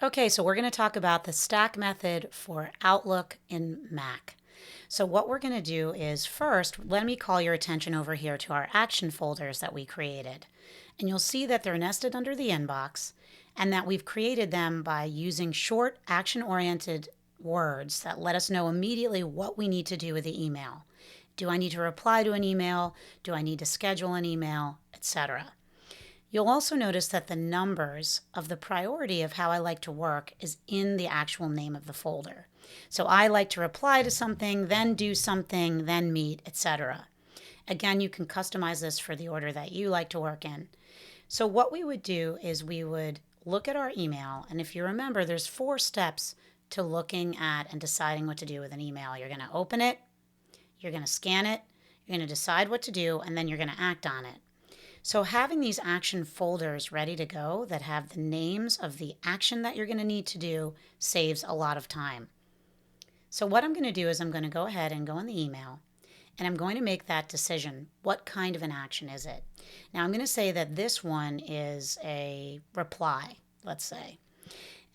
Okay, so we're going to talk about the stack method for Outlook in Mac. So what we're going to do is first, let me call your attention over here to our action folders that we created. And you'll see that they're nested under the inbox and that we've created them by using short action-oriented words that let us know immediately what we need to do with the email. Do I need to reply to an email? Do I need to schedule an email, etc.? You'll also notice that the numbers of the priority of how I like to work is in the actual name of the folder. So I like to reply to something, then do something, then meet, etc. Again, you can customize this for the order that you like to work in. So what we would do is we would look at our email, and if you remember, there's 4 steps to looking at and deciding what to do with an email. You're going to open it, you're going to scan it, you're going to decide what to do, and then you're going to act on it. So having these action folders ready to go that have the names of the action that you're going to need to do saves a lot of time. So what I'm going to do is I'm going to go ahead and go in the email and I'm going to make that decision. What kind of an action is it? Now I'm going to say that this one is a reply, let's say.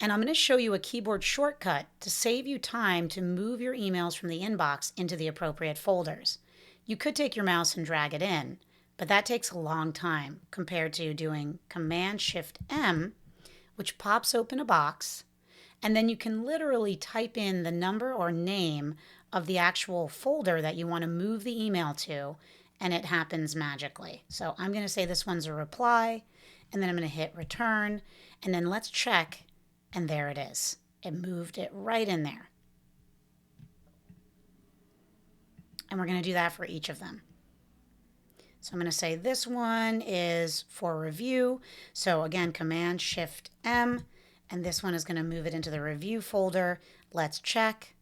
And I'm going to show you a keyboard shortcut to save you time to move your emails from the inbox into the appropriate folders. You could take your mouse and drag it in, but that takes a long time compared to doing Command-Shift-M, which pops open a box, and then you can literally type in the number or name of the actual folder that you want to move the email to, and it happens magically. So I'm going to say this one's a reply, and then I'm going to hit return, and then let's check, and there it is. It moved it right in there. And we're going to do that for each of them. So I'm going to say this one is for review. So again, Command-Shift-M, and this one is going to move it into the review folder. Let's check.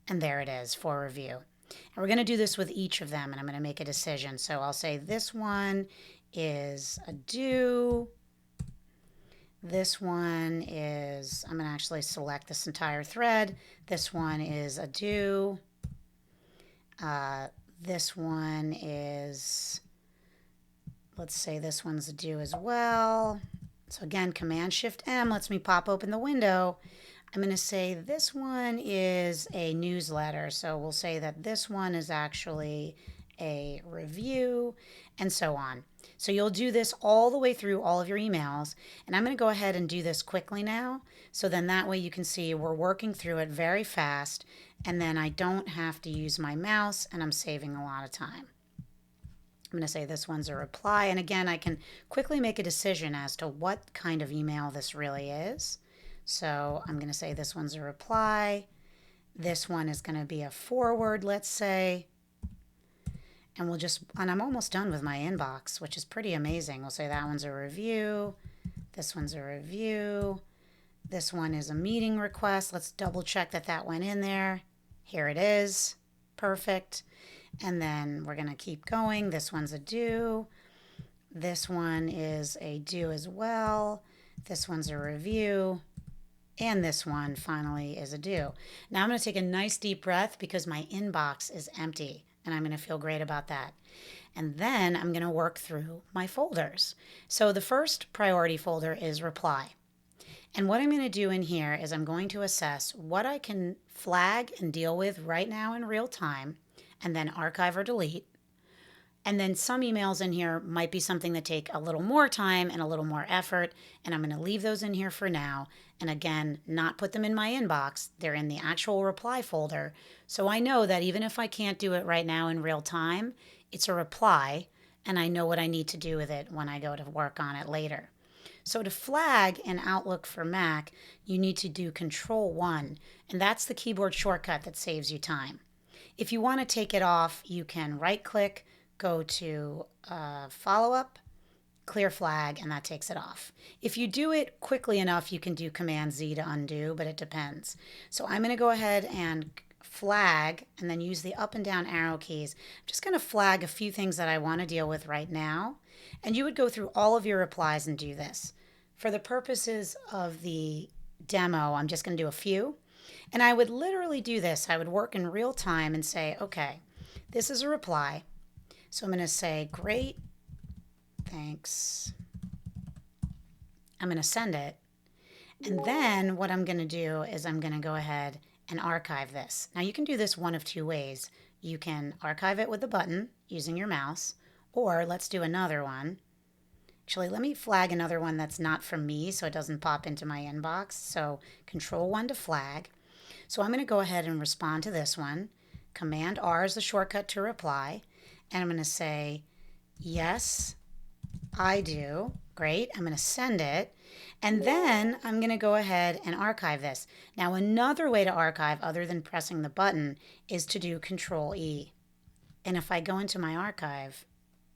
And there it is for review. And we're going to do this with each of them, and I'm going to make a decision. So I'll say this one is a do. This one is, I'm going to actually select this entire thread. This one is a do. This one is, let's say this one's a do as well. So again, Command-Shift-M lets me pop open the window. I'm going to say this one is a newsletter. So we'll say that this one is actually a review, and so on. So you'll do this all the way through all of your emails. And I'm going to go ahead and do this quickly now. So then that way you can see we're working through it very fast. And then I don't have to use my mouse, and I'm saving a lot of time. I'm going to say this one's a reply. And again, I can quickly make a decision as to what kind of email this really is. So I'm going to say this one's a reply. This one is going to be a forward, let's say. And I'm almost done with my inbox, which is pretty amazing. We'll say that one's a review. This one's a review. This one is a meeting request. Let's double check that that went in there. Here it is. Perfect. And then we're going to keep going. This one's a do. This one is a do as well. This one's a review. And this one finally is a do. Now I'm going to take a nice deep breath because my inbox is empty. And I'm going to feel great about that. And then I'm going to work through my folders. So the first priority folder is reply. And what I'm going to do in here is I'm going to assess what I can flag and deal with right now in real time, and then archive or delete. And then some emails in here might be something that take a little more time and a little more effort, and I'm going to leave those in here for now. And again, not put them in my inbox. They're in the actual reply folder. So I know that even if I can't do it right now in real time, it's a reply, and I know what I need to do with it when I go to work on it later. So to flag in Outlook for Mac, you need to do Control-1, and that's the keyboard shortcut that saves you time. If you want to take it off, you can right-click, go to Follow-up, Clear Flag, and that takes it off. If you do it quickly enough, you can do Command-Z to undo, but it depends. So I'm going to go ahead and flag and then use the up and down arrow keys. I'm just going to flag a few things that I want to deal with right now. And you would go through all of your replies and do this. For the purposes of the demo, I'm just going to do a few. And I would literally do this. I would work in real time and say, okay, this is a reply. So I'm going to say, great, thanks. I'm going to send it. And then what I'm going to do is I'm going to go ahead and archive this. Now you can do this one of two ways. You can archive it with the button using your mouse, or let's do another one. Actually, let me flag another one that's not from me so it doesn't pop into my inbox. So Control-1 to flag. So I'm going to go ahead and respond to this one. Command-R is the shortcut to reply. And I'm going to say, yes, I do. Great. I'm going to send it. And then I'm going to go ahead and archive this. Now, another way to archive other than pressing the button is to do Control-E. And if I go into my archive,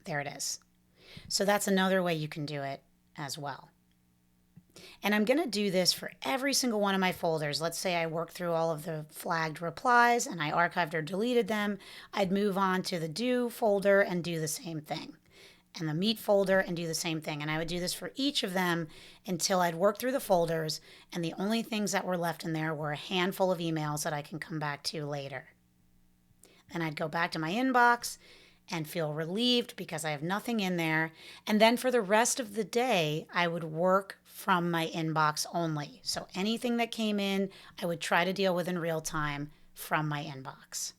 there it is. So that's another way you can do it as well. And I'm going to do this for every single one of my folders. Let's say I worked through all of the flagged replies and I archived or deleted them. I'd move on to the do folder and do the same thing, and the meet folder and do the same thing. And I would do this for each of them until I'd worked through the folders and the only things that were left in there were a handful of emails that I can come back to later. Then I'd go back to my inbox and feel relieved because I have nothing in there. And then for the rest of the day, I would work from my inbox only. So anything that came in, I would try to deal with in real time from my inbox.